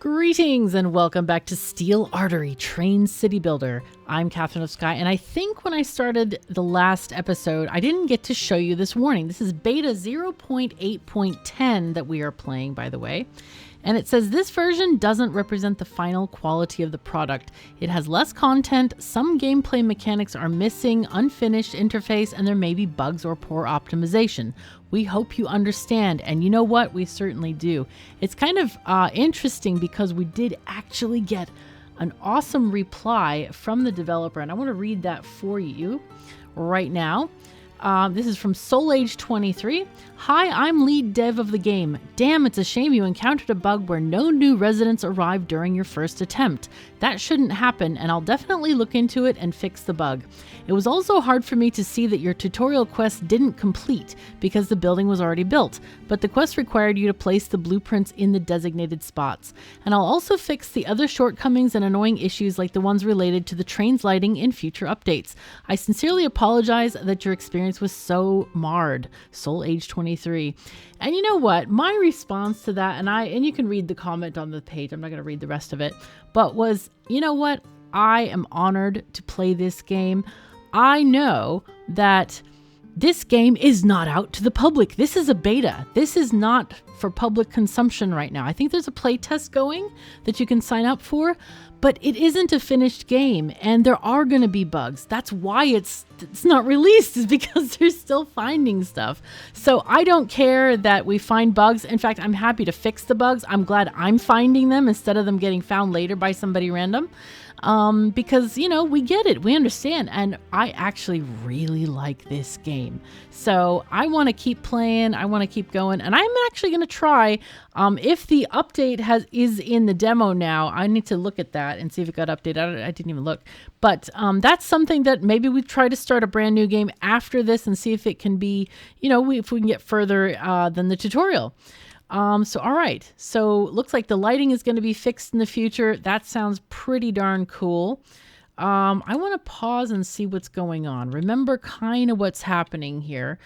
Greetings and welcome back to Steel Artery Train City Builder. I'm KatherineOfSky, and I think when I started the last episode, I didn't get to show you this warning. This is beta 0.8.10 that we are playing, by the way. And it says this version doesn't represent the final quality of the product. It has less content, some gameplay mechanics are missing, unfinished interface, and there may be bugs or poor optimization. We hope you understand, and you know what? We certainly do. It's kind of interesting because we did actually get an awesome reply from the developer, and I want to read that for you right now. This is from SoulAge23. Hi, I'm lead dev of the game. Damn, it's a shame you encountered a bug where no new residents arrived during your first attempt. That shouldn't happen, and I'll definitely look into it and fix the bug. It was also hard for me to see that your tutorial quest didn't complete because the building was already built, but the quest required you to place the blueprints in the designated spots. And I'll also fix the other shortcomings and annoying issues like the ones related to the train's lighting in future updates. I sincerely apologize that your experience was so marred. SoulAge23. And you know what? My response to that, and you can read the comment on the page, I'm not going to read the rest of it, but was, you know what? I am honored to play this game. I know that this game is not out to the public. This is a beta. This is not for public consumption right now. I think there's a play test going that you can sign up for, but it isn't a finished game and there are going to be bugs. That's why it's not released, is because they're still finding stuff. So I don't care that we find bugs. In fact, I'm happy to fix the bugs. I'm glad I'm finding them instead of them getting found later by somebody random. Because, you know, we get it, we understand, and I actually really like this game. So I want to keep playing, I want to keep going, and I'm actually going to try, if the update is in the demo now, I need to look at that and see if it got updated. I didn't even look, but that's something that maybe we try to start a brand new game after this and see if it can be, you know, if we can get further than the tutorial. So, all right. So looks like the lighting is going to be fixed in the future. That sounds pretty darn cool. I want to pause and see what's going on. Remember kind of what's happening here.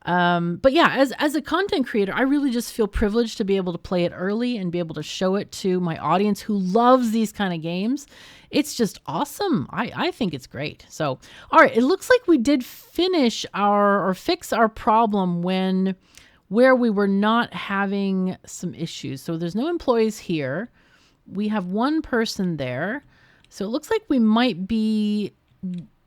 But yeah, as a content creator, I really just feel privileged to be able to play it early and be able to show it to my audience who loves these kind of games. It's just awesome. I think it's great. So, all right. It looks like we did fix our problem where we were not having some issues. So there's no employees here. We have one person there. So it looks like we might be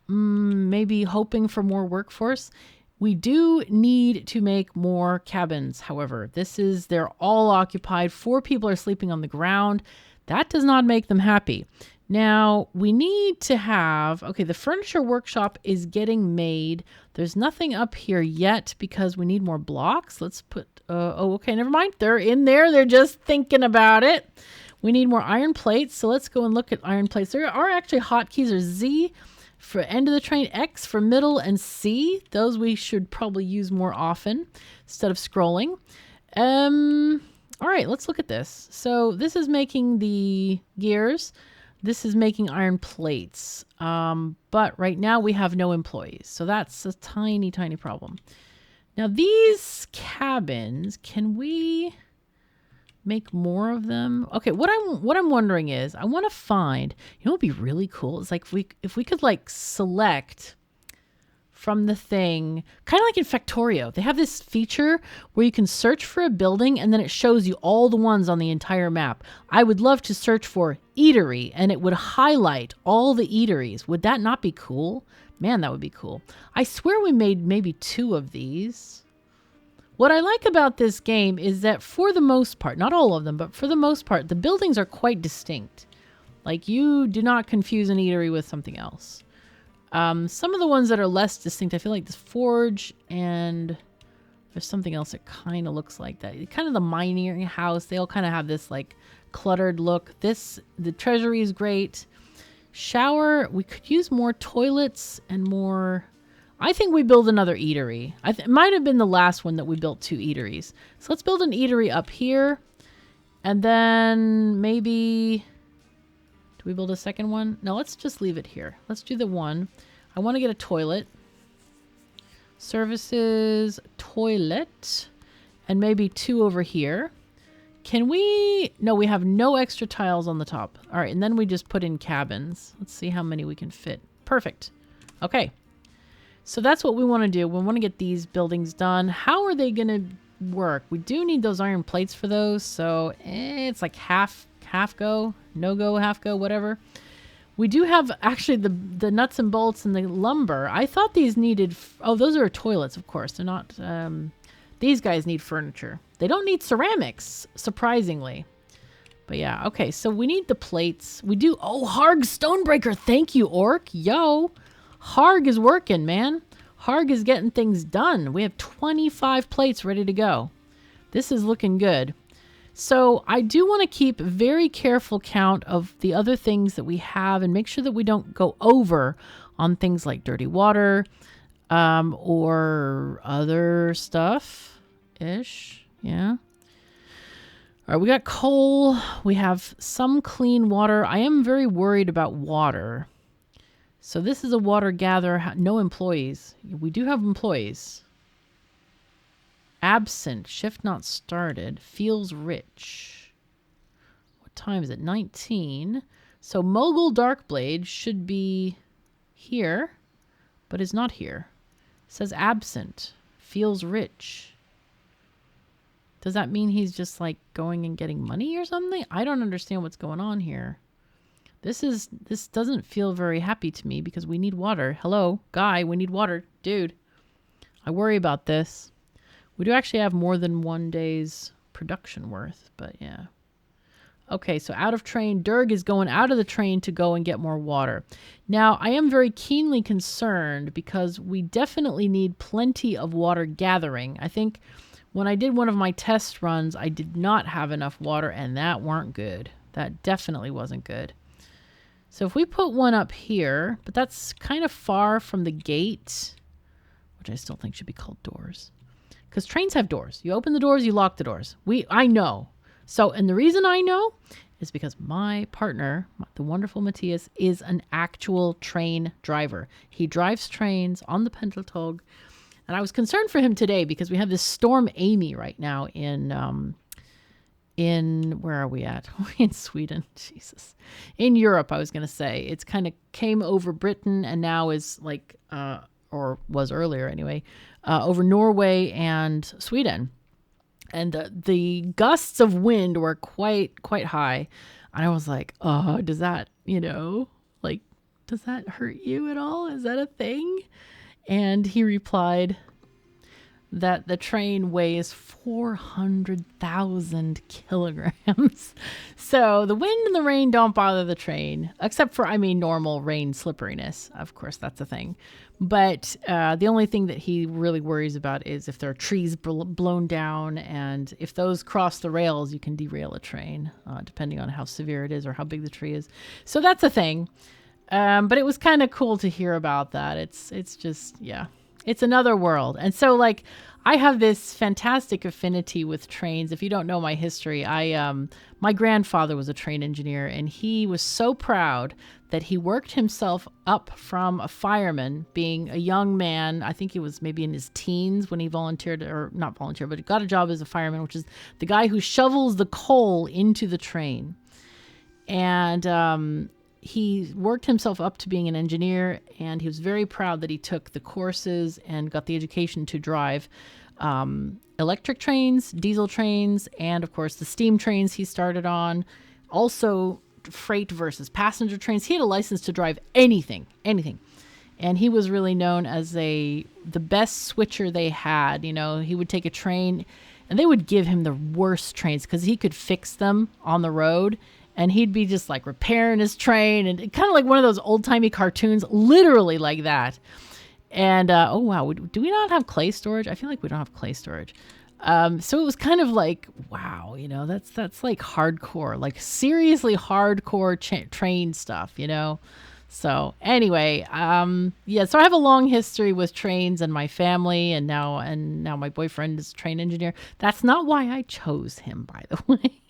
maybe hoping for more workforce. We do need to make more cabins. However, they're all occupied. 4 people are sleeping on the ground. That does not make them happy. Now, we need to have, okay, the furniture workshop is getting made. There's nothing up here yet because we need more blocks. Let's put, okay, never mind. They're in there. They're just thinking about it. We need more iron plates. So let's go and look at iron plates. There are actually hotkeys. There's Z for end of the train, X for middle, and C. Those we should probably use more often instead of scrolling. All right, let's look at this. So this is making the gears. This is making iron plates, but right now we have no employees. So that's a tiny, tiny problem. Now these cabins, can we make more of them? Okay, what I'm wondering is, I want to find, you know what would be really cool? It's like if we could like select from the thing, kind of like in Factorio. They have this feature where you can search for a building and then it shows you all the ones on the entire map. I would love to search for eatery and it would highlight all the eateries. Would that not be cool? Man, that would be cool. I swear we made maybe 2 of these. What I like about this game is that for the most part, not all of them, but for the most part, the buildings are quite distinct. Like you do not confuse an eatery with something else. Some of the ones that are less distinct, I feel like this forge, and there's something else that kind of looks like that. Kind of the mining house. They all kind of have this like cluttered look. The treasury is great. Shower, we could use more toilets and more. I think we build another eatery. It might have been the last one that we built 2 eateries. So let's build an eatery up here. And then maybe, do we build a second one? No, let's just leave it here. Let's do the one. I want to get a toilet. Services, toilet, and maybe 2 over here. Can we... No, we have no extra tiles on the top. All right, and then we just put in cabins. Let's see how many we can fit. Perfect. Okay. So that's what we want to do. We want to get these buildings done. How are they going to work? We do need those iron plates for those. So it's like half go, no go, half go, whatever. We do have actually the nuts and bolts and the lumber. I thought these needed... Oh, those are toilets, of course. They're not... These guys need furniture. They don't need ceramics, surprisingly. But yeah, okay. So we need the plates. We do... Oh, Harg Stonebreaker. Thank you, Orc. Yo. Harg is working, man. Harg is getting things done. We have 25 plates ready to go. This is looking good. So I do want to keep very careful count of the other things that we have and make sure that we don't go over on things like dirty water or other stuff-ish. Yeah. All right, we got coal. We have some clean water. I am very worried about water. So this is a water gatherer. No employees. We do have employees. Absent. Shift not started. Feels rich. What time is it? 19. So Mogul Darkblade should be here, but is not here. It says absent. Feels rich. Does that mean he's just like going and getting money or something? I don't understand what's going on here. This doesn't feel very happy to me because we need water. Hello, guy, we need water. Dude, I worry about this. We do actually have more than 1 day's production worth, but yeah. Okay, so out of train. Durg is going out of the train to go and get more water. Now, I am very keenly concerned because we definitely need plenty of water gathering. I think when I did one of my test runs, I did not have enough water, and that weren't good. That definitely wasn't good. So if we put one up here, but that's kind of far from the gate, which I still think should be called doors. Because trains have doors. You open the doors, you lock the doors. I know. So, and the reason I know is because my partner, the wonderful Matthias, is an actual train driver. He drives trains on the Pendeltåg. And I was concerned for him today because we have this storm Amy right now in where are we at? In Sweden. Jesus. In Europe, I was going to say. It's kind of came over Britain and now is like, or was earlier anyway, over Norway and Sweden. And the gusts of wind were quite high. And I was like, oh, does that, does that hurt you at all? Is that a thing? And he replied that the train weighs 400,000 kilograms. So the wind and the rain don't bother the train, except for, normal rain slipperiness. Of course, that's a thing. But the only thing that he really worries about is if there are trees blown down, and if those cross the rails, you can derail a train, depending on how severe it is or how big the tree is. So that's a thing. But it was kind of cool to hear about that. It's just, yeah, it's another world. And so I have this fantastic affinity with trains. If you don't know my history, my grandfather was a train engineer, and he was so proud that he worked himself up from a fireman, being a young man. I think he was maybe in his teens when he volunteered, or not volunteered, but got a job as a fireman, which is the guy who shovels the coal into the train. And he worked himself up to being an engineer, and he was very proud that he took the courses and got the education to drive electric trains, diesel trains, and of course the steam trains he started on. Also freight versus passenger trains. He had a license to drive anything. And he was really known as the best switcher they had. He would take a train and they would give him the worst trains because he could fix them on the road. And he'd be just like repairing his train, and kind of like one of those old timey cartoons, literally like that. And, oh wow, do we not have clay storage? I feel like we don't have clay storage. So it was kind of like, wow, that's like hardcore, like seriously hardcore train stuff, So anyway, yeah, so I have a long history with trains and my family, and now my boyfriend is a train engineer. That's not why I chose him, by the way.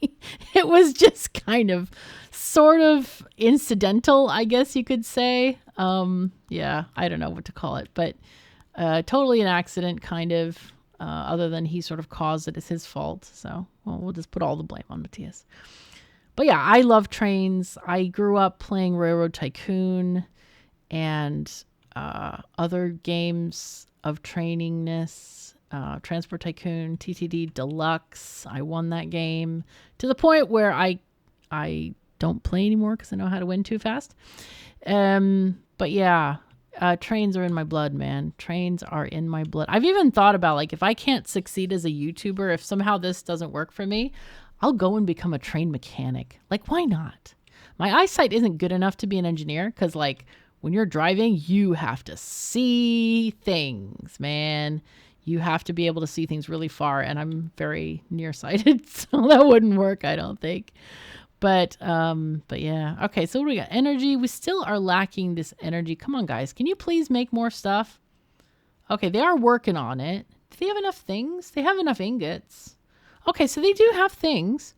It was just kind of sort of incidental, I guess you could say. Yeah, I don't know what to call it, but totally an accident, kind of. other than he sort of caused it. It's his fault. So we'll just put all the blame on Matthias. But yeah, I love trains. I grew up playing Railroad Tycoon and other games of trainingness. Transport Tycoon, TTD Deluxe. I won that game to the point where I don't play anymore because I know how to win too fast. But yeah, trains are in my blood, man. Trains are in my blood. I've even thought about, like, if I can't succeed as a YouTuber, if somehow this doesn't work for me, I'll go and become a train mechanic. Like, why not? My eyesight isn't good enough to be an engineer because, like, when you're driving, you have to see things, man. You have to be able to see things really far, and I'm very nearsighted, so that wouldn't work, I don't think. But yeah. Okay, so what do we got? Energy. We still are lacking this energy. Come on, guys. Can you please make more stuff? Okay, they are working on it. Do they have enough things? They have enough ingots. Okay, so they do have things.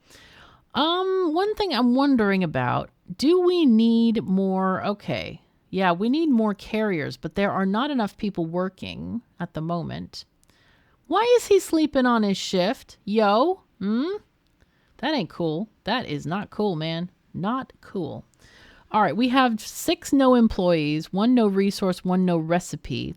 One thing I'm wondering about, do we need more? Okay. Yeah, we need more carriers, but there are not enough people working at the moment. Why is he sleeping on his shift? Yo, that ain't cool. That is not cool, man. Not cool. All right, we have 6 no employees, 1 no resource, 1 no recipe.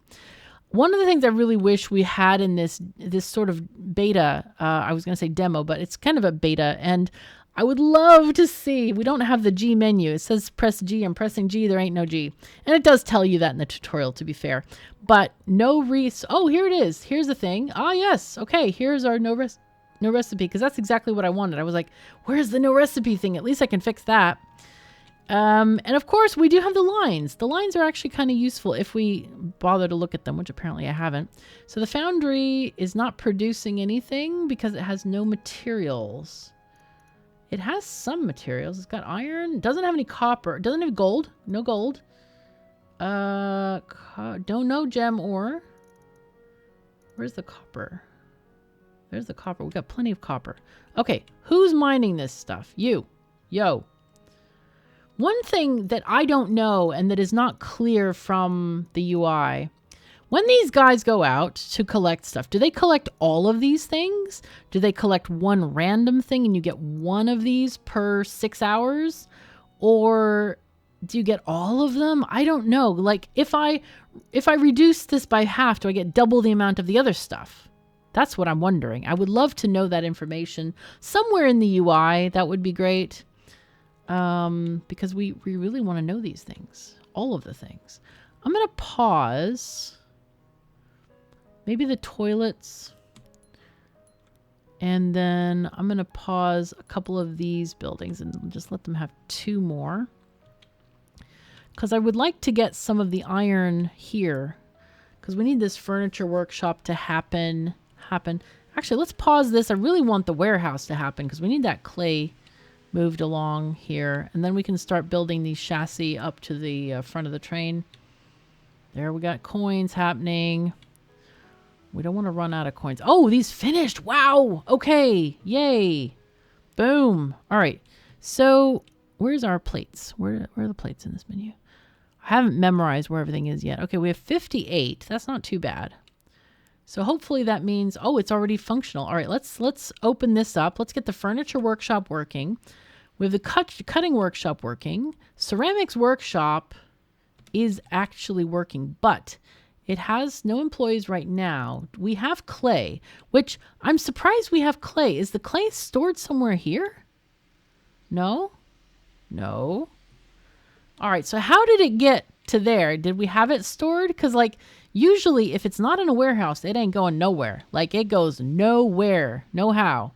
One of the things I really wish we had in this sort of beta, I was going to say demo, but it's kind of a beta, and I would love to see, we don't have the G menu. It says press G. I'm pressing G. There ain't no G. And it does tell you that in the tutorial, to be fair. But no oh, here it is. Here's the thing. Ah, yes. Okay, here's our no recipe, because that's exactly what I wanted. I was like, where's the no recipe thing? At least I can fix that. And of course, we do have the lines. The lines are actually kind of useful if we bother to look at them, which apparently I haven't. So the foundry is not producing anything because it has no materials. It has some materials. It's got iron. Doesn't have any copper. Doesn't have gold. No gold. Don't know gem ore. Where's the copper? There's the copper. We got plenty of copper. Okay, who's mining this stuff? You. Yo. One thing that I don't know and that is not clear from the UI, when these guys go out to collect stuff, do they collect all of these things? Do they collect one random thing and you get one of these per 6 hours? Or do you get all of them? I don't know. Like, if I reduce this by half, do I get double the amount of the other stuff? That's what I'm wondering. I would love to know that information somewhere in the UI. That would be great. Because we really want to know these things, all of the things. I'm going to pause maybe the toilets, and then I'm going to pause a couple of these buildings and just let them have 2 more, because I would like to get some of the iron here, because we need this furniture workshop to happen. Actually, let's pause this. I really want the warehouse to happen because we need that clay moved along here, and then we can start building these chassis up to the front of the train. There, we got coins happening. We don't want to run out of coins. Oh, these finished. Wow. Okay. Yay. Boom. All right. So where's our plates? Where are the plates in this menu? I haven't memorized where everything is yet. Okay, we have 58. That's not too bad. So hopefully that means, oh, it's already functional. All right, let's open this up. Let's get the furniture workshop working. We have the cutting workshop working. Ceramics workshop is actually working, but it has no employees right now. We have clay, which I'm surprised we have clay. Is the clay stored somewhere here? No? No. All right, so how did it get to there? Did we have it stored? Because, like, usually if it's not in a warehouse, it ain't going nowhere. Like, it goes nowhere. No how.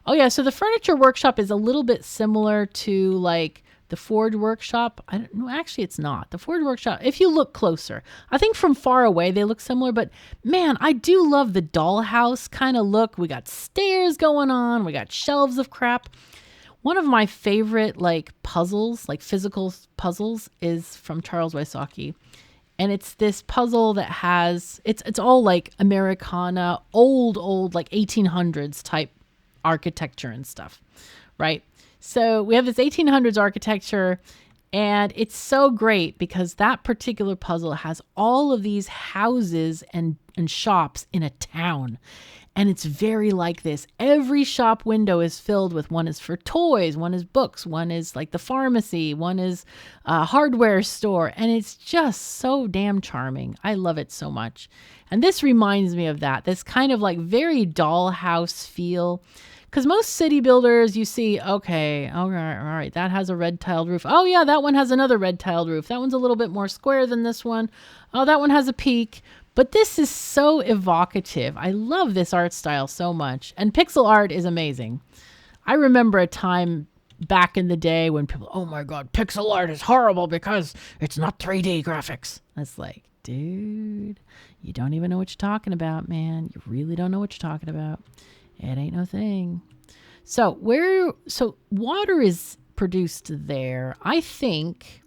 Oh, yeah, so the furniture workshop is a little bit similar to, like, the Forge workshop. I don't know. Actually, it's not. The Forge workshop, if you look closer, I think from far away they look similar. But, man, I do love the dollhouse kind of look. We got stairs going on. We got shelves of crap. One of my favorite, like, puzzles, like physical puzzles, is from Charles Wysocki. And it's this puzzle that has, it's all like Americana, old, like 1800s type architecture and stuff, right? So we have this 1800s architecture, and it's so great because that particular puzzle has all of these houses and and shops in a town. And it's very like this. Every shop window is filled with, one is for toys, one is books, one is like the pharmacy, one is a hardware store. And it's just so damn charming. I love it so much. And this reminds me of that. This kind of like very dollhouse feel. Because most city builders, you see, okay, all right, that has a red tiled roof. Oh yeah, that one has another red tiled roof. That one's a little bit more square than this one. Oh, that one has a peak. But this is so evocative. I love this art style so much. And pixel art is amazing. I remember a time back in the day when people, oh my God, pixel art is horrible because it's not 3D graphics. That's like, dude, you don't even know what you're talking about, man. You really don't know what you're talking about. It ain't no thing. So water is produced there. I think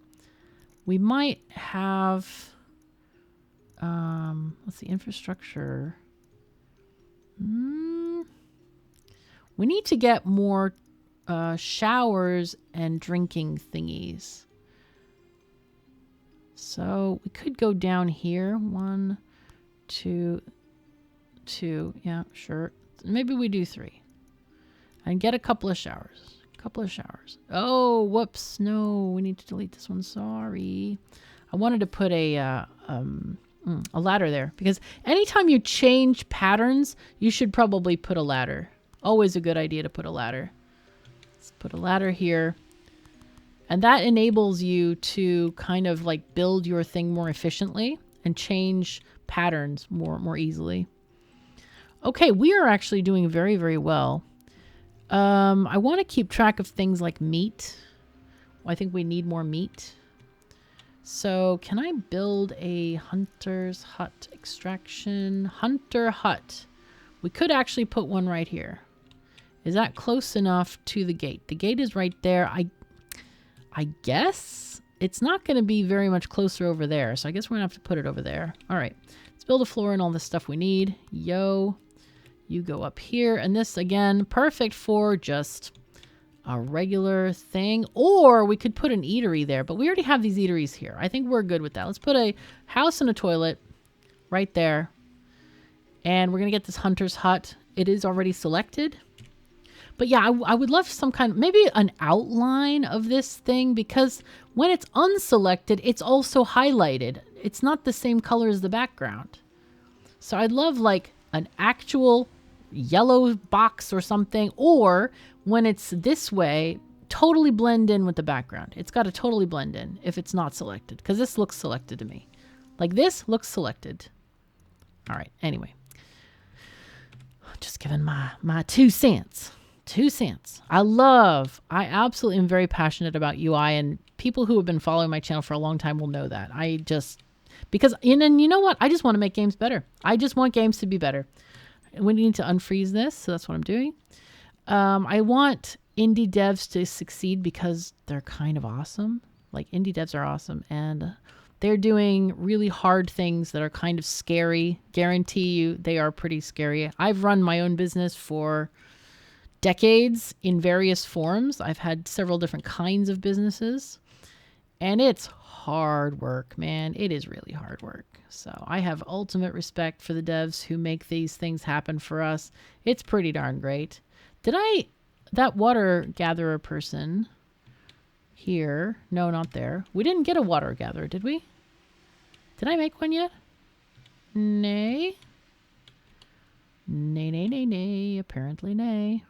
we might have... let's see, infrastructure. We need to get more showers and drinking thingies. So we could go down here. 1, 2, 2. Yeah, sure. Maybe we do 3. And get a couple of showers. Oh, whoops. No, we need to delete this one. Sorry. I wanted to put a ladder there, because anytime you change patterns, you should probably put a ladder. Always a good idea to put a ladder. Let's put a ladder here. And that enables you to kind of like build your thing more efficiently and change patterns more easily. Okay, we are actually doing very, very well. I want to keep track of things like meat. I think we need more meat. So can I build a hunter's hut extraction? Hunter hut. We could actually put one right here. Is that close enough to the gate? The gate is right there. I guess it's not going to be very much closer over there. So I guess we're going to have to put it over there. All right. Let's build a floor and all the stuff we need. Yo, you go up here. And this, again, perfect for just a regular thing. Or we could put an eatery there. But we already have these eateries here. I think we're good with that. Let's put a house and a toilet right there. And we're going to get this hunter's hut. It is already selected. But yeah, I would love some kind of, maybe an outline of this thing, because when it's unselected, it's also highlighted. It's not the same color as the background. So I'd love like an actual yellow box or something, or when it's this way, totally blend in with the background. It's got to totally blend in if it's not selected, because this looks selected to me. Like this looks selected. All right, anyway. Just giving my 2 cents. 2 cents. I absolutely am very passionate about UI, and people who have been following my channel for a long time will know that. Because you know what? I just want to make games better. I just want games to be better. We need to unfreeze this, so that's what I'm doing. I want indie devs to succeed because they're kind of awesome. Like, indie devs are awesome, and they're doing really hard things that are kind of scary. Guarantee you they are pretty scary. I've run my own business for decades in various forms. I've had several different kinds of businesses, and it's hard work, man. It is really hard work. So I have ultimate respect for the devs who make these things happen for us. It's pretty darn great. That water gatherer person here, no, not there. We didn't get a water gatherer, did we? Did I make one yet? Nay. Nay. Apparently nay.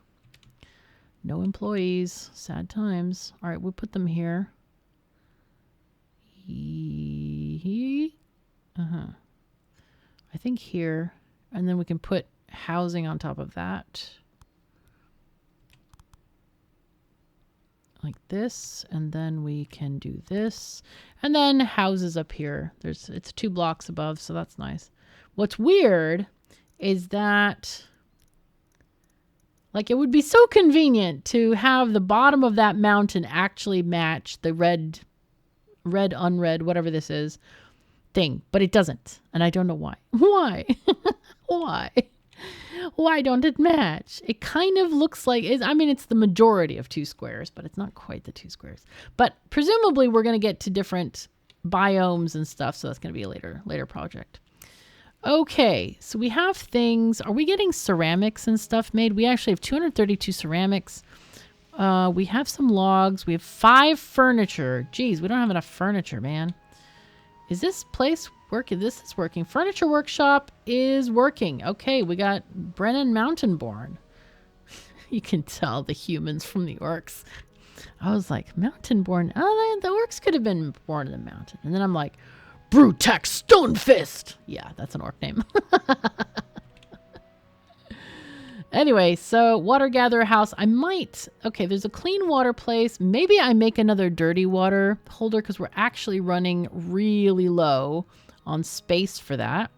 No employees. Sad times. All right, we'll put them here. I think here. And then we can put housing on top of that. Like this. And then we can do this. And then houses up here. It's 2 blocks above, so that's nice. What's weird is that, like, it would be so convenient to have the bottom of that mountain actually match the red, unread, whatever this is, thing. But it doesn't. And I don't know why. Why? Why? Why don't it match? It kind of looks like, it's the majority of 2 squares, but it's not quite the 2 squares. But presumably we're going to get to different biomes and stuff, so that's going to be a later project. Okay, so we have things. Are we getting ceramics and stuff made? We actually have 232 ceramics. We have some logs. We have 5 furniture. Geez, we don't have enough furniture, man. Is this place working? This is working. Furniture workshop is working. Okay, we got Brennan Mountain-born. You can tell the humans from the orcs. I was like, Mountain-born? Oh, the orcs could have been born in the mountain. And then I'm like, Brutax Stonefist. Yeah, that's an orc name. Anyway, so water gatherer house. I might... Okay, there's a clean water place. Maybe I make another dirty water holder because we're actually running really low on space for that.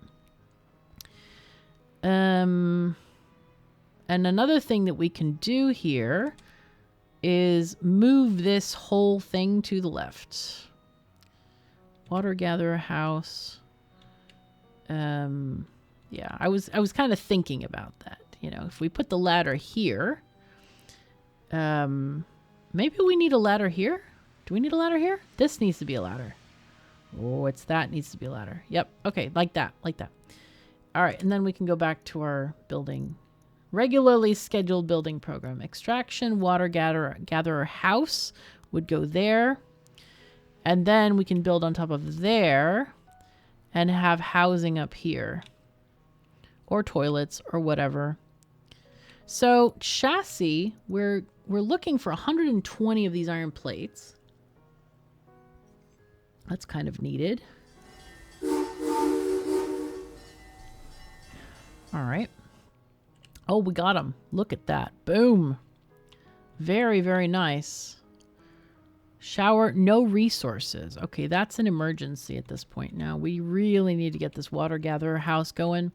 And another thing that we can do here is move this whole thing to the left. Water gatherer house. Yeah, I was kind of thinking about that. You know, if we put the ladder here, maybe we need a ladder here. Do we need a ladder here? This needs to be a ladder. Oh, it's that needs to be a ladder. Yep. Okay, like that, like that. All right, and then we can go back to our building. Regularly scheduled building program. Extraction, water gatherer house would go there. And then we can build on top of there and have housing up here. Or toilets or whatever. So chassis, we're looking for 120 of these iron plates. That's kind of needed. All right. Oh, we got them. Look at that. Boom. Very, very nice. Shower, no resources. Okay, that's an emergency at this point now. We really need to get this water gatherer house going.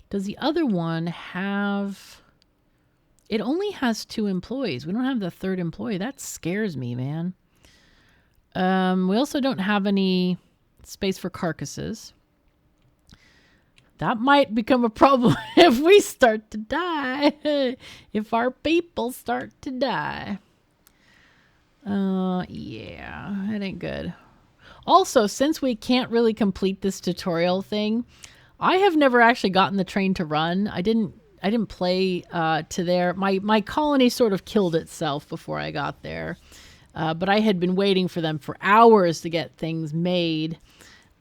Does the other one have... It only has 2 employees. We don't have the 3rd employee. That scares me, man. We also don't have any space for carcasses. That might become a problem if we start to die. If our people start to die. Yeah, it ain't good. Also, since we can't really complete this tutorial thing, I have never actually gotten the train to run. I didn't play to there. My colony sort of killed itself before I got there. But I had been waiting for them for hours to get things made.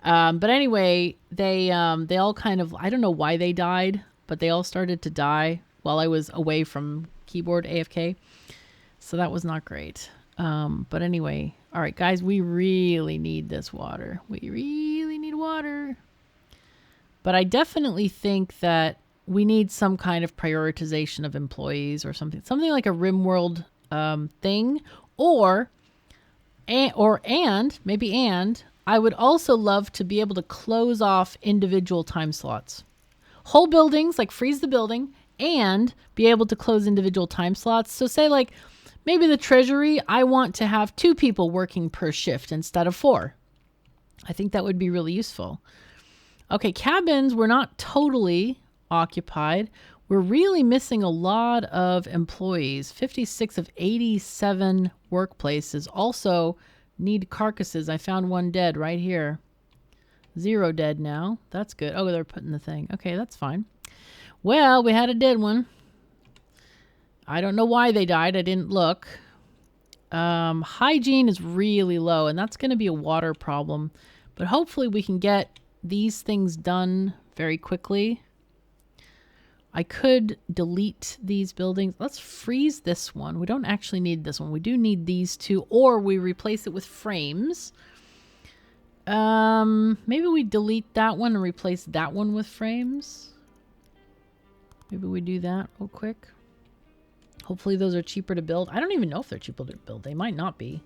But anyway, they all kind of, I don't know why they died, but they all started to die while I was away from keyboard AFK. So that was not great. But anyway, all right, guys, we really need this water. We really need water. But I definitely think that we need some kind of prioritization of employees or something like a RimWorld thing, or I would also love to be able to close off individual time slots. Whole buildings, like freeze the building, and be able to close individual time slots. So say like maybe the treasury, I want to have 2 people working per shift instead of 4. I think that would be really useful. Okay, cabins, we're not totally occupied. We're really missing a lot of employees. 56 of 87 workplaces also need carcasses. I found 1 dead right here. 0 dead now. That's good. Oh, they're putting the thing. Okay, that's fine. Well, we had a dead one. I don't know why they died. I didn't look. Hygiene is really low, and that's going to be a water problem. But hopefully we can get these things done very quickly. I could delete these buildings. Let's freeze this one. We don't actually need this one. We do need these 2, or we replace it with frames. Maybe we delete that one and replace that one with frames. Maybe we do that real quick. Hopefully those are cheaper to build. I don't even know if they're cheaper to build. They might not be.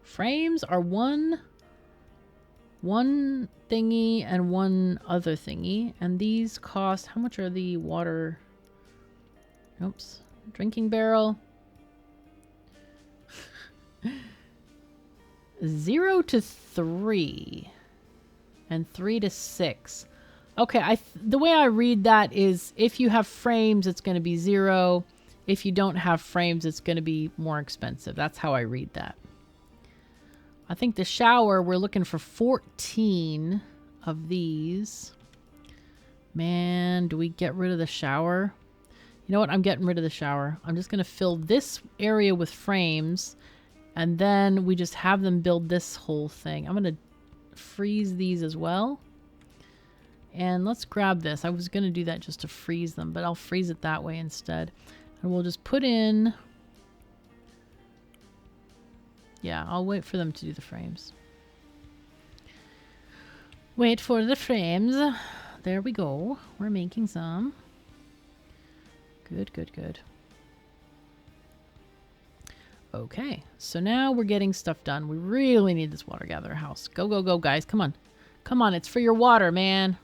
Frames are one thingy and 1 other thingy. And these cost... How much are the water... Oops. Drinking barrel. 0 to 3. And 3 to 6. Okay, the way I read that is if you have frames, it's going to be 0. If you don't have frames, it's going to be more expensive. That's how I read that. I think the shower, we're looking for 14 of these. Man, do we get rid of the shower? You know what? I'm getting rid of the shower. I'm just going to fill this area with frames, and then we just have them build this whole thing. I'm going to freeze these as well. And let's grab this. I was going to do that just to freeze them, but I'll freeze it that way instead. And we'll just put in... Yeah, I'll wait for them to do the frames. Wait for the frames. There we go. We're making some. Good, good, good. Okay, so now we're getting stuff done. We really need this water gatherer house. Go, go, go, guys. Come on. Come on, it's for your water, man.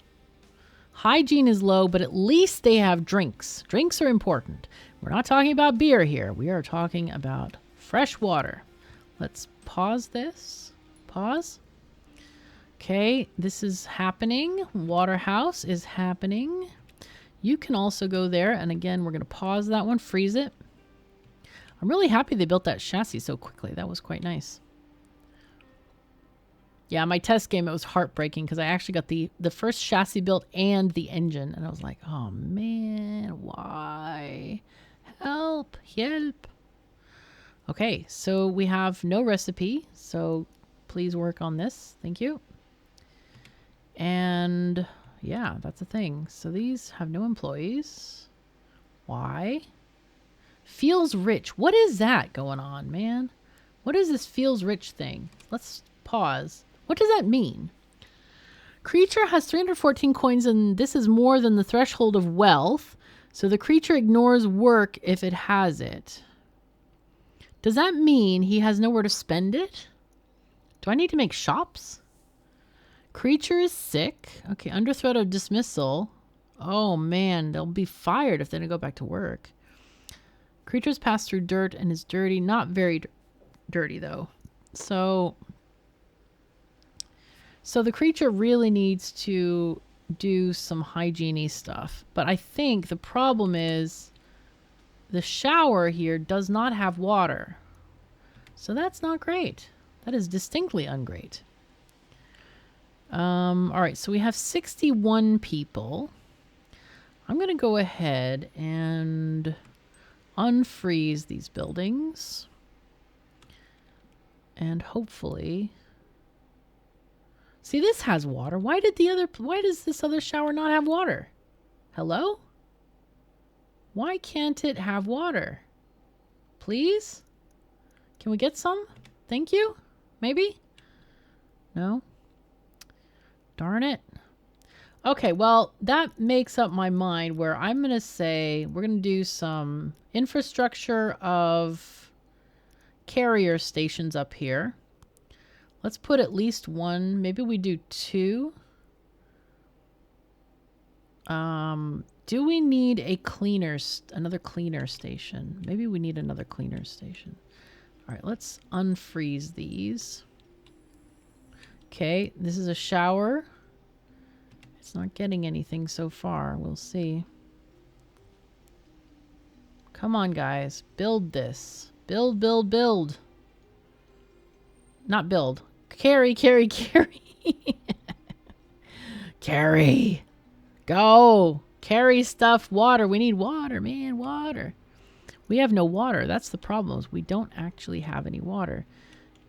Hygiene is low, but at least they have drinks. Drinks are important. We're not talking about beer here. We are talking about fresh water. Let's pause this. Pause. Okay, this is happening. Water house is happening. You can also go there. And again, we're going to pause that one, freeze it. I'm really happy they built that chassis so quickly. That was quite nice. Yeah, my test game, it was heartbreaking because I actually got the first chassis built and the engine. And I was like, oh man, why? Help, help. Okay, so we have no recipe. So please work on this. Thank you. And yeah, that's a thing. So these have no employees. Why? Feels rich. What is that going on, man? What is this feels rich thing? Let's pause. What does that mean? Creature has 314 coins and this is more than the threshold of wealth. So the creature ignores work if it has it. Does that mean he has nowhere to spend it? Do I need to make shops? Creature is sick. Okay, under threat of dismissal. Oh man, they'll be fired if they don't go back to work. Creatures pass through dirt and is dirty. Not very dirty though. So the creature really needs to do some hygiene-y stuff. But I think the problem is the shower here does not have water. So that's not great. That is distinctly ungreat. All right, so we have 61 people. I'm going to go ahead and unfreeze these buildings. And hopefully... See, this has water. Why does this other shower not have water? Hello? Why can't it have water? Please? Can we get some? Thank you? Maybe? No? Darn it. Okay, well, that makes up my mind where I'm going to say we're going to do some infrastructure of carrier stations up here. Let's put at least one. Maybe we do two. Do we need a another cleaner station? Maybe we need another cleaner station. All right, let's unfreeze these. Okay, this is a shower. It's not getting anything so far. We'll see. Come on, guys. Build this. Build, build, build. Not build. Carry, carry, carry. Carry. Go. Carry stuff. Water. We need water, man. Water. We have no water. That's the problem. We don't actually have any water.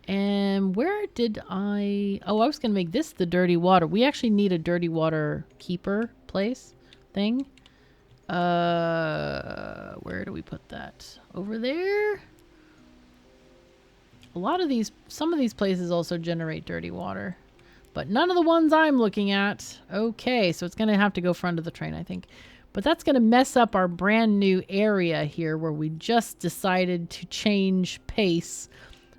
And where did I... Oh, I was going to make this the dirty water. We actually need a dirty water keeper place thing. Where do we put that? Over there? Some of these places also generate dirty water. But none of the ones I'm looking at. Okay, so it's going to have to go front of the train, I think. But that's going to mess up our brand new area here where we just decided to change pace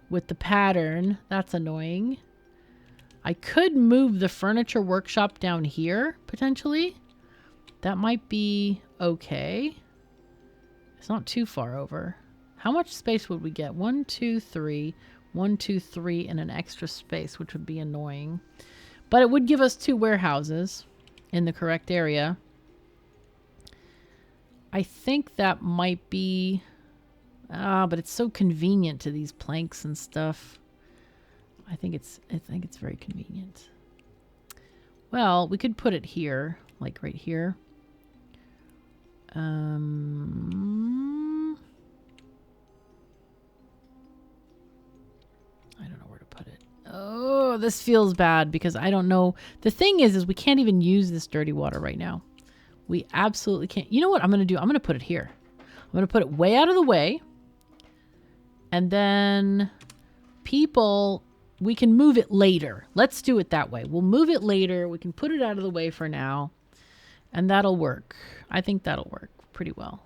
with the pattern. That's annoying. I could move the furniture workshop down here, potentially. That might be okay. It's not too far over. How much space would we get? 1, 2, 3. 1, 2, 3 and an extra space, which would be annoying. But it would give us 2 warehouses in the correct area. I think that might be... but it's so convenient to these planks and stuff. I think it's very convenient. Well, we could put it here. like right here. I don't know where to put it. Oh, this feels bad because I don't know. The thing is we can't even use this dirty water right now. We absolutely can't. You know what I'm going to do? I'm going to put it here. I'm going to put it way out of the way. And then people, we can move it later. Let's do it that way. We'll move it later. We can put it out of the way for now. And that'll work. I think that'll work pretty well.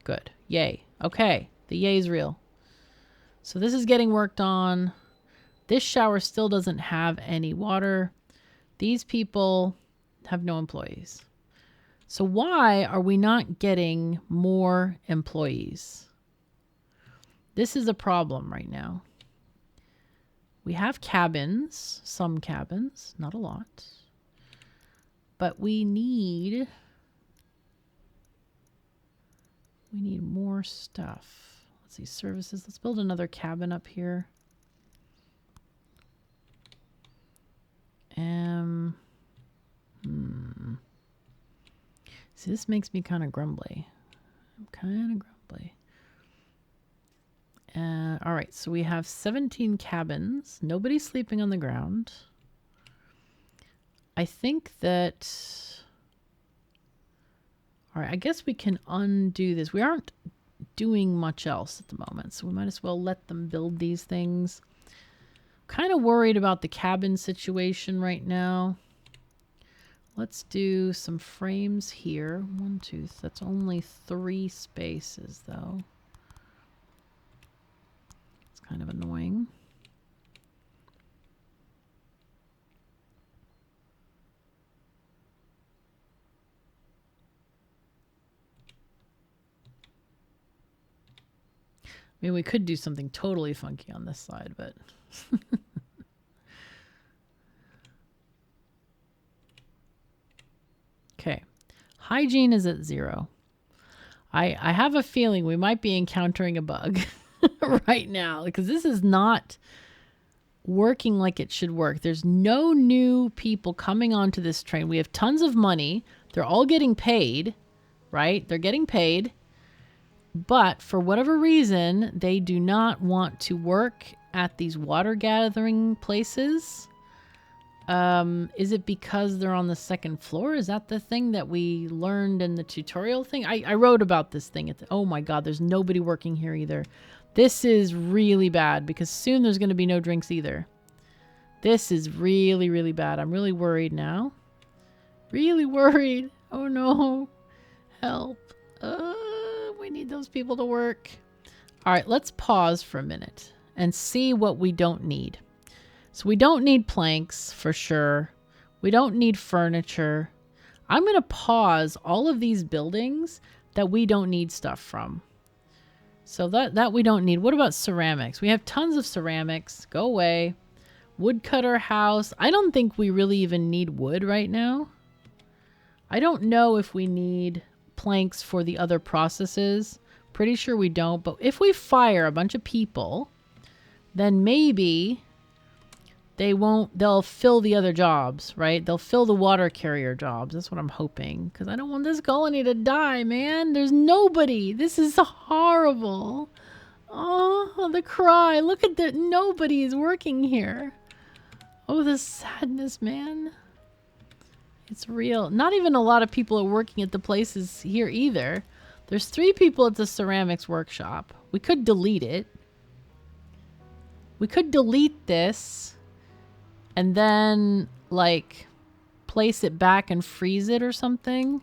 Good. Yay. Okay. The yay's real. So this is getting worked on. This shower still doesn't have any water. These people have no employees. So why are we not getting more employees? This is a problem right now. We have cabins, some cabins, not a lot. But we need more stuff. Let's see, services. Let's build another cabin up here. See, this makes me kind of grumbly. I'm kind of grumbly. All right, so we have 17 cabins. Nobody's sleeping on the ground. I think that... All right, I guess we can undo this. We aren't doing much else at the moment, so we might as well let them build these things. Kind of worried about the cabin situation right now. Let's do some frames here. 1, 2, that's only 3 spaces though. It's kind of annoying. I mean, we could do something totally funky on this side, but... Okay. Hygiene is at 0. I have a feeling we might be encountering a bug right now because this is not working like it should work. There's no new people coming onto this train. We have tons of money. They're all getting paid, right? They're getting paid. But for whatever reason, they do not want to work at these water gathering places. Is it because they're on the 2nd floor? Is that the thing that we learned in the tutorial thing? I wrote about this thing. Oh my God, there's nobody working here either. This is really bad because soon there's going to be no drinks either. This is really, really bad. I'm really worried now. Really worried. Oh no. Help. We need those people to work. All right, let's pause for a minute and see what we don't need. So we don't need planks for sure. We don't need furniture. I'm going to pause all of these buildings that we don't need stuff from. So that we don't need. What about ceramics? We have tons of ceramics. Go away. Woodcutter house. I don't think we really even need wood right now. I don't know if we need planks for the other processes. Pretty sure we don't. But if we fire a bunch of people, then maybe... they'll fill the other jobs, right? They'll fill the water carrier jobs. That's what I'm hoping. Because I don't want this colony to die, man. There's nobody. This is horrible. Oh, the cry. Look at that. Nobody is working here. Oh, the sadness, man. It's real. Not even a lot of people are working at the places here either. There's 3 people at the ceramics workshop. We could delete it. We could delete this. And then, like, place it back and freeze it or something.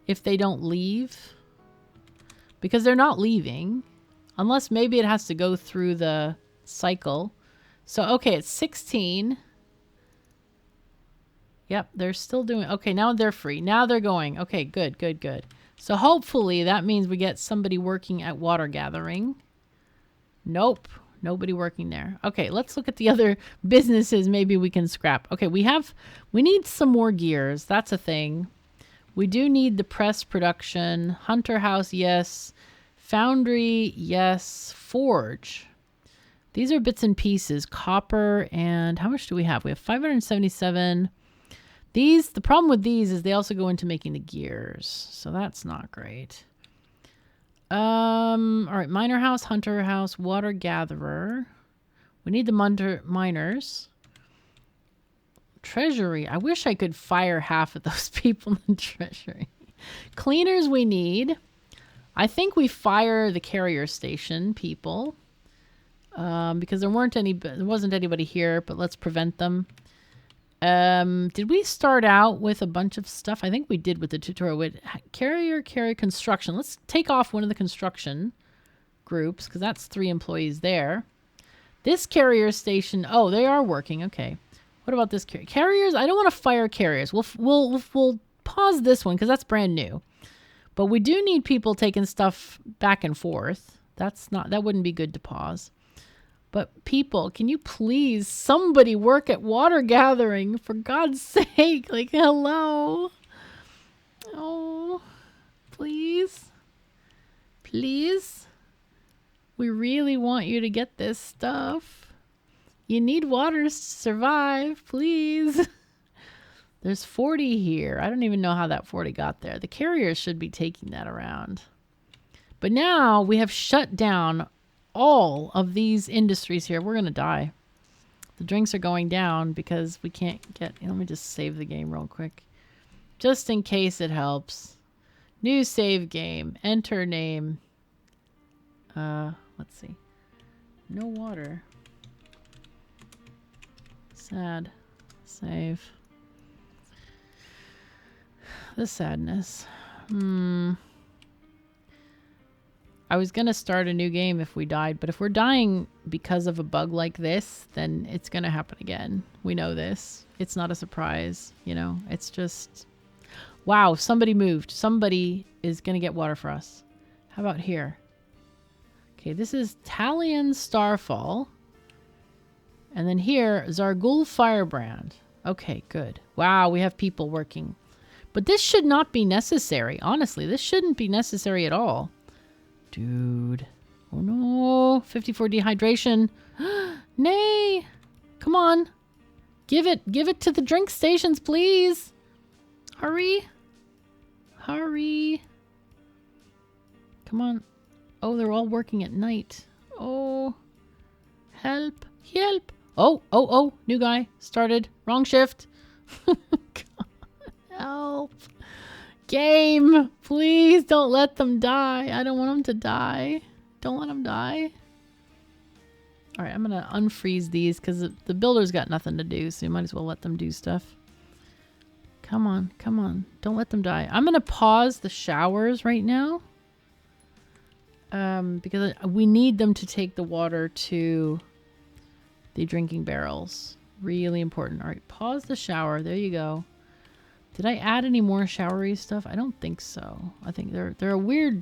If they don't leave. Because they're not leaving. Unless maybe it has to go through the cycle. So, okay, it's 16. Yep, they're still doing... Okay, now they're free. Now they're going. Okay, good, good, good. So, hopefully, that means we get somebody working at water gathering. Nope. Nobody working there. Okay, let's look at the other businesses maybe we can scrap. Okay, we need some more gears. That's a thing. We do need the press production. Hunter house, yes. Foundry, yes. Forge. These are bits and pieces. Copper and how much do we have? We have 577. The problem with these is they also go into making the gears. So that's not great. All right. Miner house, hunter house, water gatherer. We need the miners. Treasury. I wish I could fire half of those people in treasury. Cleaners we need. I think we fire the carrier station people. Because there wasn't anybody here, but let's prevent them. Did we start out with a bunch of stuff? I think we did with the tutorial with carrier construction. Let's take off one of the construction groups because that's 3 employees there. This carrier station, oh, they are working. Okay. What about this carriers? I don't want to fire carriers. We'll pause this one because that's brand new. But we do need people taking stuff back and forth. That wouldn't be good to pause. But people, can you please somebody work at water gathering for God's sake? Like, hello. Oh, please. Please. We really want you to get this stuff. You need water to survive, please. There's 40 here. I don't even know how that 40 got there. The carriers should be taking that around. But now we have shut down all of these industries here. We're going to die. The drinks are going down because we can't get... let me just save the game real quick. Just in case it helps. New save game. Enter name. Let's see. No water. Sad. Save. The sadness. I was going to start a new game if we died, but if we're dying because of a bug like this, then it's going to happen again. We know this. It's not a surprise, you know. It's just... wow, somebody moved. Somebody is going to get water for us. How about here? Okay, this is Talion Starfall. And then here, Zargul Firebrand. Okay, good. Wow, we have people working. But this should not be necessary. Honestly, this shouldn't be necessary at all. Dude. Oh no. 54 dehydration. Nay. Come on. Give it to the drink stations, please. Hurry. Hurry. Come on. Oh, they're all working at night. Oh. Help. Help. Oh. New guy. Started. Wrong shift. Help. Game. Please don't let them die. I don't want them to die. Don't let them die. All right, I'm going to unfreeze these because the builder's got nothing to do, so you might as well let them do stuff. Come on. Come on. Don't let them die. I'm going to pause the showers right now because we need them to take the water to the drinking barrels. Really important. All right, pause the shower. There you go. Did I add any more showery stuff? I don't think so. I think they're a weird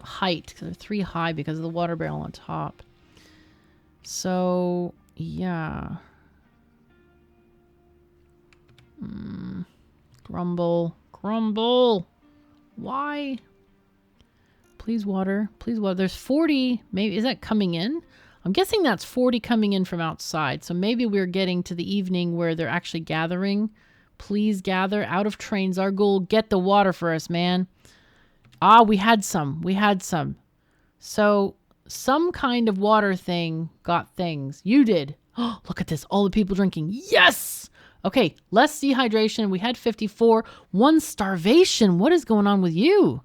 height because they're 3 high because of the water barrel on top. So, yeah. Grumble. Grumble. Why? Please water. Please water. There's 40. Maybe is that coming in? I'm guessing that's 40 coming in from outside. So maybe we're getting to the evening where they're actually gathering. Please gather out of trains. Zargul, get the water for us, man. Ah, we had some. We had some. So some kind of water thing got things. You did. Oh, look at this. All the people drinking. Yes! Okay, less dehydration. We had 54. 1 starvation. What is going on with you?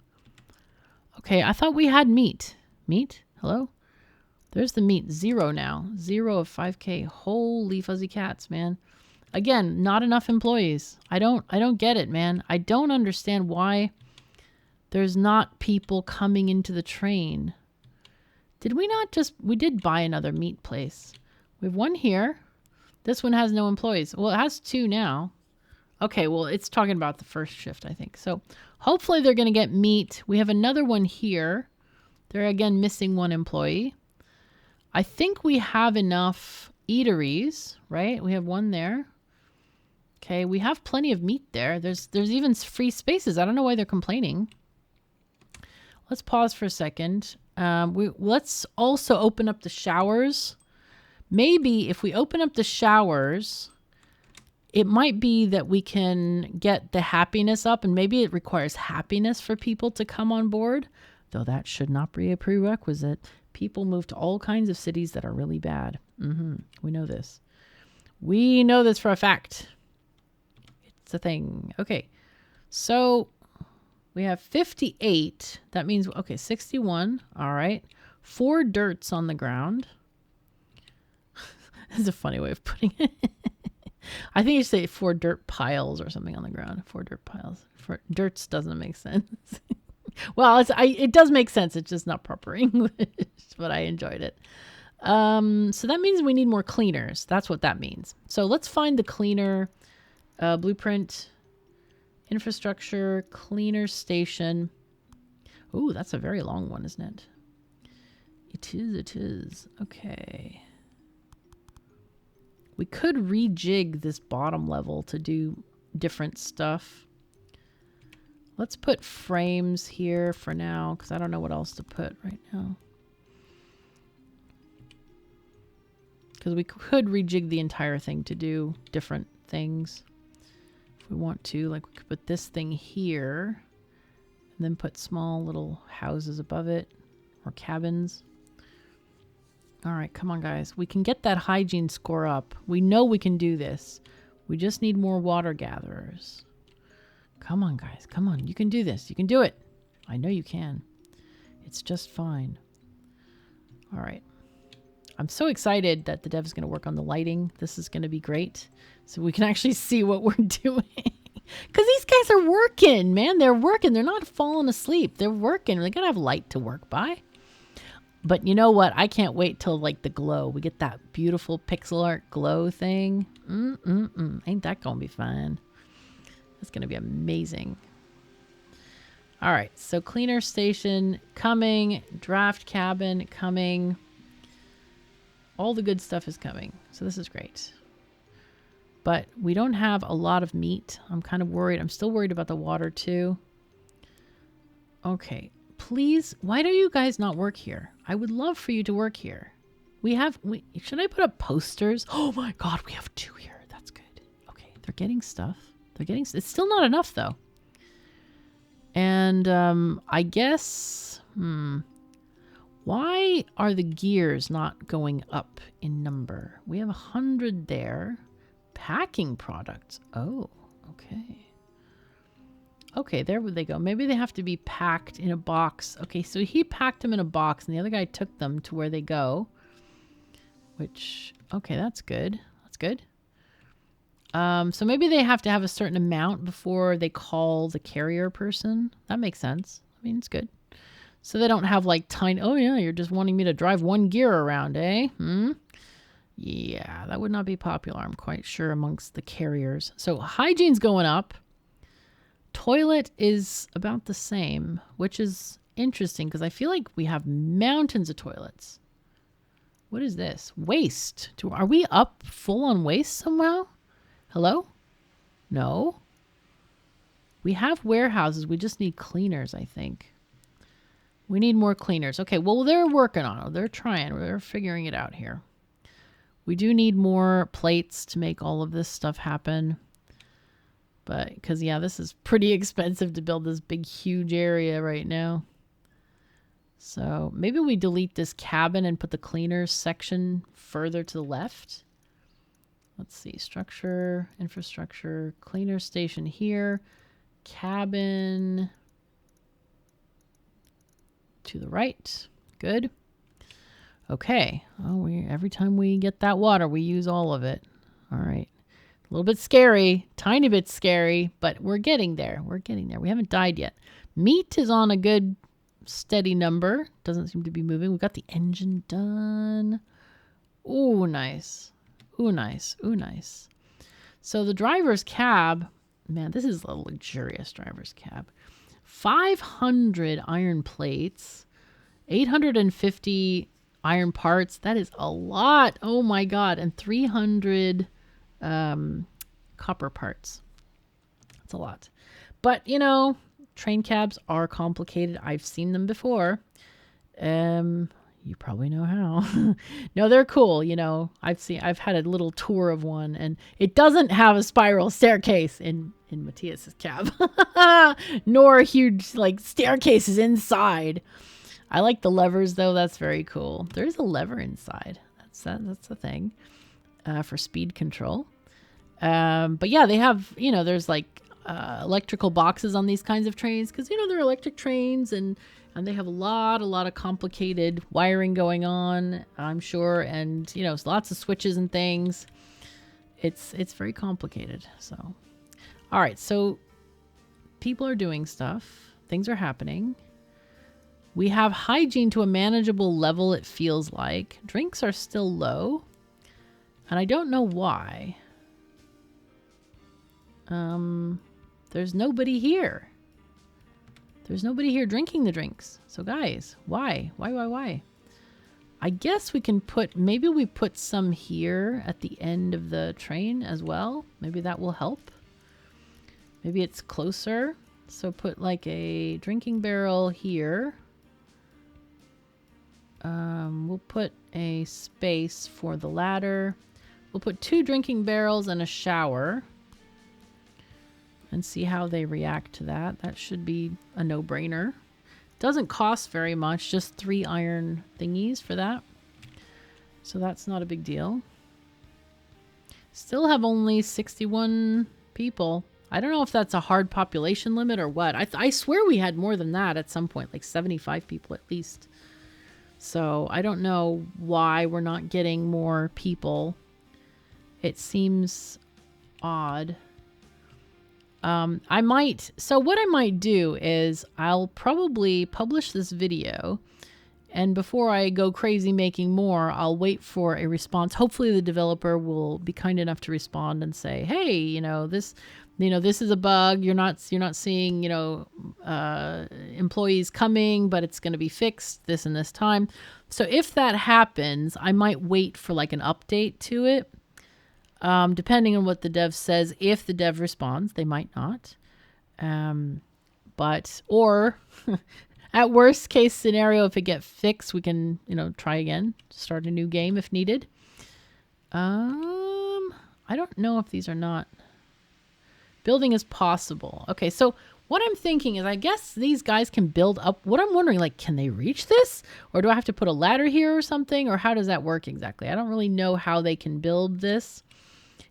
Okay, I thought we had meat. Meat? Hello? There's the meat. 0 now. 0 of 5K. Holy fuzzy cats, man. Again, not enough employees. I don't get it, man. I don't understand why there's not people coming into the train. Did we not just... we did buy another meat place. We have 1 here. This one has no employees. Well, it has 2 now. Okay, well, it's talking about the first shift, I think. So hopefully they're going to get meat. We have another one here. They're, again, missing 1 employee. I think we have enough eateries, right? We have 1 there. Okay, we have plenty of meat there. There's even free spaces. I don't know why they're complaining. Let's pause for a second. Let's also open up the showers. Maybe if we open up the showers It might be that we can get the happiness up, and maybe it requires happiness for people to come on board, though that should not be a prerequisite. People move to all kinds of cities that are really bad. We know this. We know this for a fact. It's a thing. Okay, so we have 58. That means, okay, 61. All right. 4 dirts on the ground. This is a funny way of putting it. I think you say 4 dirt piles or something on the ground. 4 dirt piles. For dirts doesn't make sense. Well, it does make sense. It's just not proper English, but I enjoyed it. So that means we need more cleaners. That's what that means. So let's find the cleaner blueprint, infrastructure, cleaner station. Ooh, that's a very long one, isn't it? It is. Okay. We could rejig this bottom level to do different stuff. Let's put frames here for now, because I don't know what else to put right now. Because we could rejig the entire thing to do different things. If we want to, like we could put this thing here, and then put small little houses above it, or cabins. All right, come on, guys. We can get that hygiene score up. We know we can do this. We just need more water gatherers. Come on, guys. Come on. You can do this. You can do it. I know you can. It's just fine. All right. I'm so excited that the dev is going to work on the lighting. This is going to be great. So we can actually see what we're doing. Because these guys are working, man. They're working. They're not falling asleep. They're working. They got to have light to work by. But you know what? I can't wait till like the glow. We get that beautiful pixel art glow thing. Ain't that going to be fun? That's going to be amazing. All right. So cleaner station coming. Draft cabin coming. All the good stuff is coming. So this is great. But we don't have a lot of meat. I'm kind of worried. I'm still worried about the water too. Okay. Please, why do you guys not work here? I would love for you to work here. Should I put up posters? Oh my God, we have 2 here. That's good. Okay, they're getting stuff. It's still not enough though. And I guess, why are the gears not going up in number? We have 100 there. Packing products. Oh, okay. Okay, there they go. Maybe they have to be packed in a box. Okay, so he packed them in a box and the other guy took them to where they go. Which, okay, that's good. That's good. So maybe they have to have a certain amount before they call the carrier person. That makes sense. I mean, it's good. So they don't have like tiny, oh yeah, you're just wanting me to drive 1 gear around, eh? Yeah, that would not be popular, I'm quite sure, amongst the carriers. So hygiene's going up. Toilet is about the same, which is interesting because I feel like we have mountains of toilets. What is this? Waste. Are we up full on waste somehow? Hello? No. We have warehouses. We just need cleaners, I think. We need more cleaners. Okay, well, they're working on it. They're trying. They're figuring it out here. We do need more plates to make all of this stuff happen. But, because, yeah, this is pretty expensive to build this big, huge area right now. So, maybe we delete this cabin and put the cleaners section further to the left. Let's see. Structure, infrastructure, cleaner station here. Cabin to the right. Good. Okay. Oh, every time we get that water, we use all of it. All right. A little bit scary, tiny bit scary, but we're getting there. We're getting there. We haven't died yet. Meat is on a good steady number. Doesn't seem to be moving. We got the engine done. Ooh, nice. Ooh, nice. Ooh, nice. So the driver's cab, man, this is a luxurious driver's cab. 500 iron plates, 850 iron parts. That is a lot. Oh my God. And 300 copper parts. That's a lot. But, you know, train cabs are complicated. I've seen them before. You probably know how. No, they're cool. You know, I've had a little tour of one, and it doesn't have a spiral staircase in Matthias's cab, nor huge like staircases inside. I like the levers though. That's very cool. There's a lever inside. That's a thing for speed control. But yeah, they have, you know, there's like electrical boxes on these kinds of trains because, you know, they're electric trains and they have a lot of complicated wiring going on, I'm sure. And, you know, lots of switches and things. It's very complicated. So, all right. So people are doing stuff. Things are happening. We have hygiene to a manageable level, it feels like. Drinks are still low. And I don't know why. There's nobody here. There's nobody here drinking the drinks. So guys, why? Why? I guess we can maybe we put some here at the end of the train as well. Maybe that will help. Maybe it's closer. So put like a drinking barrel here. We'll put a space for the ladder. We'll put 2 drinking barrels and a shower. And see how they react to that. That should be a no-brainer. Doesn't cost very much, just 3 iron thingies for that. So that's not a big deal. Still have only 61 people. I don't know if that's a hard population limit or what. I swear we had more than that at some point, like 75 people at least. So I don't know why we're not getting more people. It seems odd. So what I might do is I'll probably publish this video, and before I go crazy making more, I'll wait for a response. Hopefully the developer will be kind enough to respond and say, hey, this is a bug. You're not seeing, employees coming, but it's going to be fixed this and this time. So if that happens, I might wait for like an update to it. Depending on what the dev says. If the dev responds, they might not. Or at worst case scenario, if it gets fixed, we can, try again, start a new game if needed. I don't know if these are not. Building is possible. Okay, so what I'm thinking is I guess these guys can build up. What I'm wondering, like, can they reach this? Or do I have to put a ladder here or something? Or how does that work exactly? I don't really know how they can build this.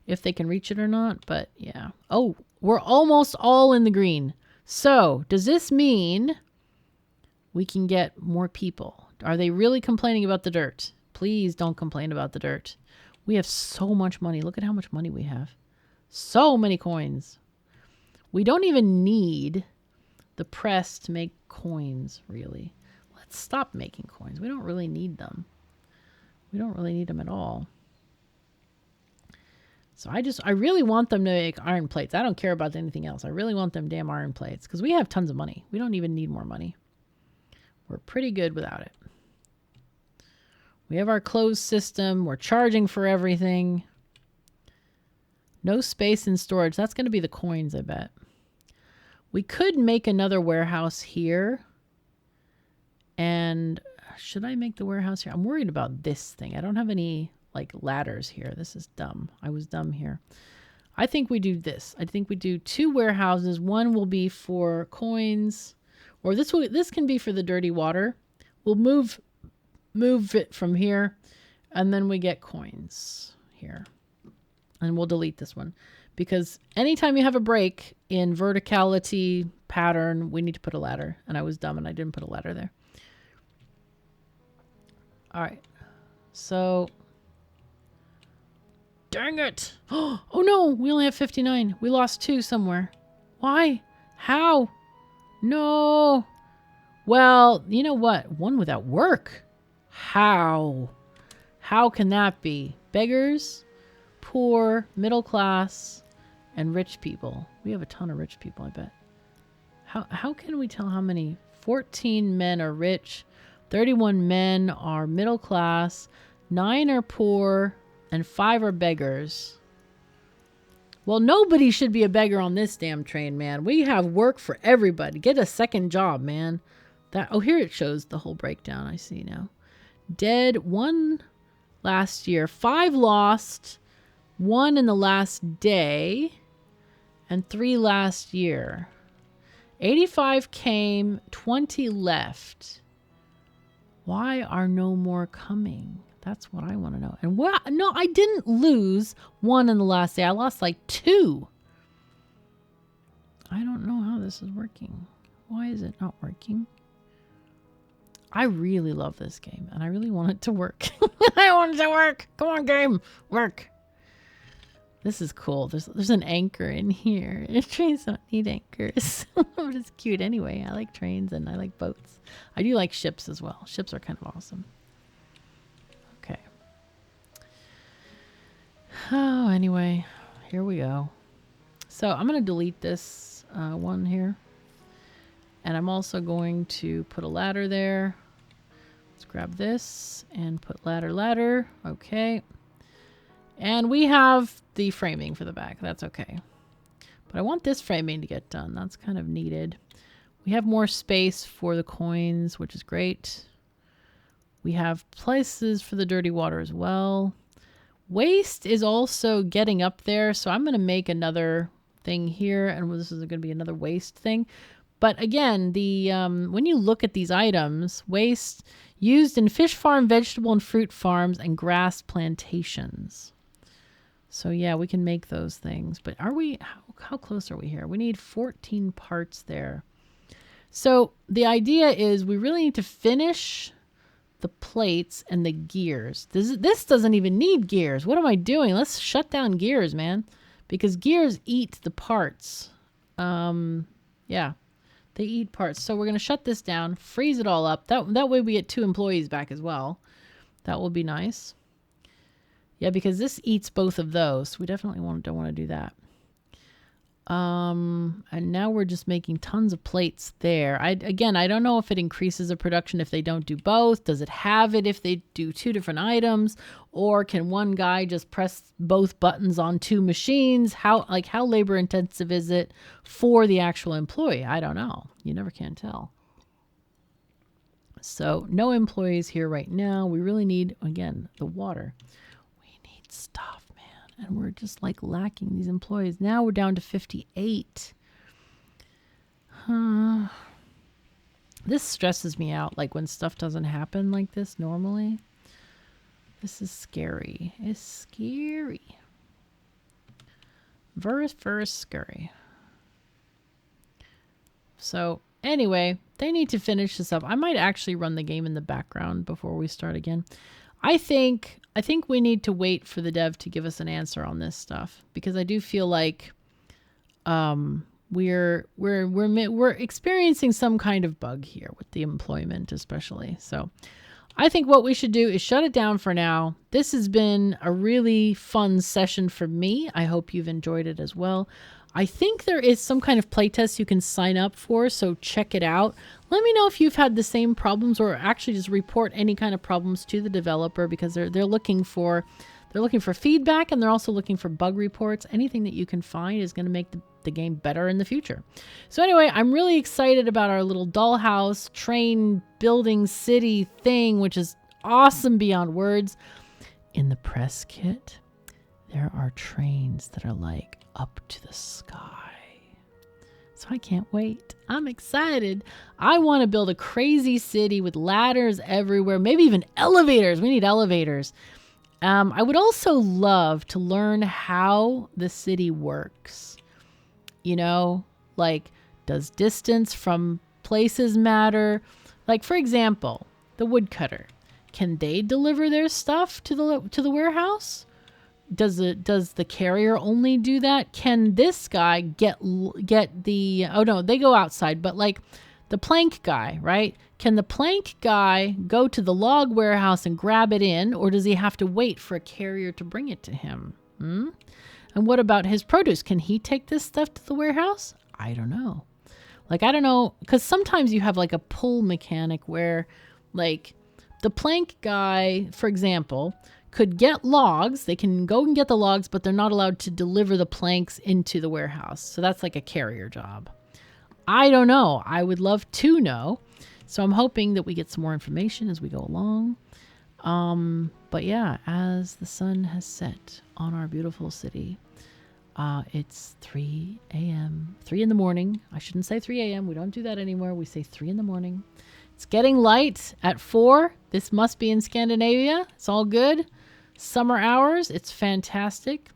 If they can reach it or not, but yeah. Oh, we're almost all in the green. So does this mean we can get more people? Are they really complaining about the dirt? Please don't complain about the dirt. We have so much money. Look at how much money we have. So many coins. We don't even need the press to make coins, really. Let's stop making coins. We don't really need them. We don't really need them at all. So I really want them to make iron plates. I don't care about anything else. I really want them damn iron plates because we have tons of money. We don't even need more money. We're pretty good without it. We have our closed system. We're charging for everything. No space in storage. That's going to be the coins, I bet. We could make another warehouse here. And should I make the warehouse here? I'm worried about this thing. I don't have any like ladders here. This is dumb. I was dumb here. I think we do this. I think we do 2 warehouses. One will be for coins, or this can be for the dirty water. We'll move it from here, and then we get coins here. And we'll delete this one because anytime you have a break in verticality pattern, we need to put a ladder. And I was dumb and I didn't put a ladder there. All right. So dang it. Oh no, we only have 59. We lost 2 somewhere. Why? How? No. Well, you know what? 1 without work. How? How can that be? Beggars, poor, middle class, and rich people. We have a ton of rich people, I bet. How can we tell how many? 14 men are rich. 31 men are middle class. 9 are poor. And 5 are beggars. Well, nobody should be a beggar on this damn train, man. We have work for everybody. Get a second job, man. Oh, here it shows the whole breakdown. I see now. Dead 1 last year. 5 lost. 1 in the last day. And 3 last year. 85 came. 20 left. Why are no more coming? That's what I want to know. And what? No, I didn't lose 1 in the last day. I lost like 2. I don't know how this is working. Why is it not working? I really love this game and I really want it to work. I want it to work. Come on, game. Work. This is cool. There's an anchor in here. Trains don't need anchors. But it's cute anyway. I like trains and I like boats. I do like ships as well. Ships are kind of awesome. Okay. Oh, anyway, here we go. So I'm going to delete this one here. And I'm also going to put a ladder there. Let's grab this and put ladder. Okay. And we have the framing for the back. That's okay. But I want this framing to get done. That's kind of needed. We have more space for the coins, which is great. We have places for the dirty water as well. Waste is also getting up there. So I'm going to make another thing here. And this is going to be another waste thing. But again, the when you look at these items, waste used in fish farm, vegetable and fruit farms, and grass plantations. So yeah, we can make those things. But are we, how close are we here? We need 14 parts there. So the idea is we really need to finish the plates and the gears. This doesn't even need gears. What am I doing? Let's shut down gears, man. Because gears eat the parts. Yeah. They eat parts. So we're going to shut this down, freeze it all up. That way we get 2 employees back as well. That will be nice. Yeah, because this eats both of those. We definitely don't want to do that. And now we're just making tons of plates there. Again, I don't know if it increases the production if they don't do both. Does it have it if they do 2 different items? Or can one guy just press both buttons on 2 machines? How labor intensive is it for the actual employee? I don't know. You never can tell. So no employees here right now. We really need, again, the water. We need stuff. And we're just like lacking these employees. Now we're down to 58. This stresses me out. Like when stuff doesn't happen like this normally. This is scary. It's scary. Very scary. So anyway, they need to finish this up. I might actually run the game in the background before we start again. I think we need to wait for the dev to give us an answer on this stuff because I do feel like we're experiencing some kind of bug here with the employment especially. So I think what we should do is shut it down for now. This has been a really fun session for me. I hope you've enjoyed it as well. I think there is some kind of playtest you can sign up for, so check it out. Let me know if you've had the same problems or actually just report any kind of problems to the developer because they're looking for feedback and they're also looking for bug reports. Anything that you can find is going to make the game better in the future. So anyway, I'm really excited about our little dollhouse train building city thing, which is awesome beyond words. In the press kit, there are trains that are like up to the sky. So I can't wait. I'm excited. I want to build a crazy city with ladders everywhere, maybe even elevators. We need elevators. I would also love to learn how the city works. You know, like, does distance from places matter? Like, for example, the woodcutter. Can they deliver their stuff to the warehouse? Does the carrier only do that? Can this guy get the, oh no, they go outside, but like the plank guy, right? Can the plank guy go to the log warehouse and grab it in, or does he have to wait for a carrier to bring it to him? And what about his produce? Can he take this stuff to the warehouse? I don't know. Like, I don't know, because sometimes you have like a pull mechanic where like the plank guy, for example, could get logs. They can go and get the logs, but they're not allowed to deliver the planks into the warehouse. So that's like a carrier job. I don't know. I would love to know. So I'm hoping that we get some more information as we go along. But yeah, as the sun has set on our beautiful city, it's 3 a.m. 3 in the morning. I shouldn't say 3 a.m. We don't do that anymore. We say 3 in the morning. It's getting light at 4. This must be in Scandinavia. It's all good. Summer hours. It's fantastic.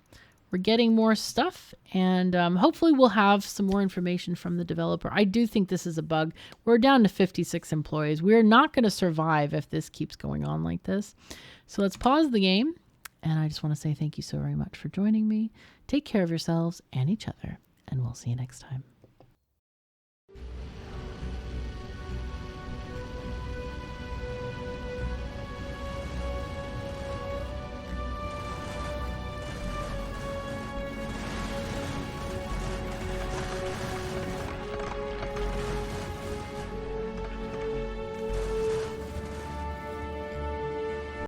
We're getting more stuff, and hopefully we'll have some more information from the developer. I do think this is a bug. We're down to 56 employees. We're not going to survive if this keeps going on like this. So let's pause the game, and I just want to say thank you so very much for joining me. Take care of yourselves and each other, and we'll see you next time.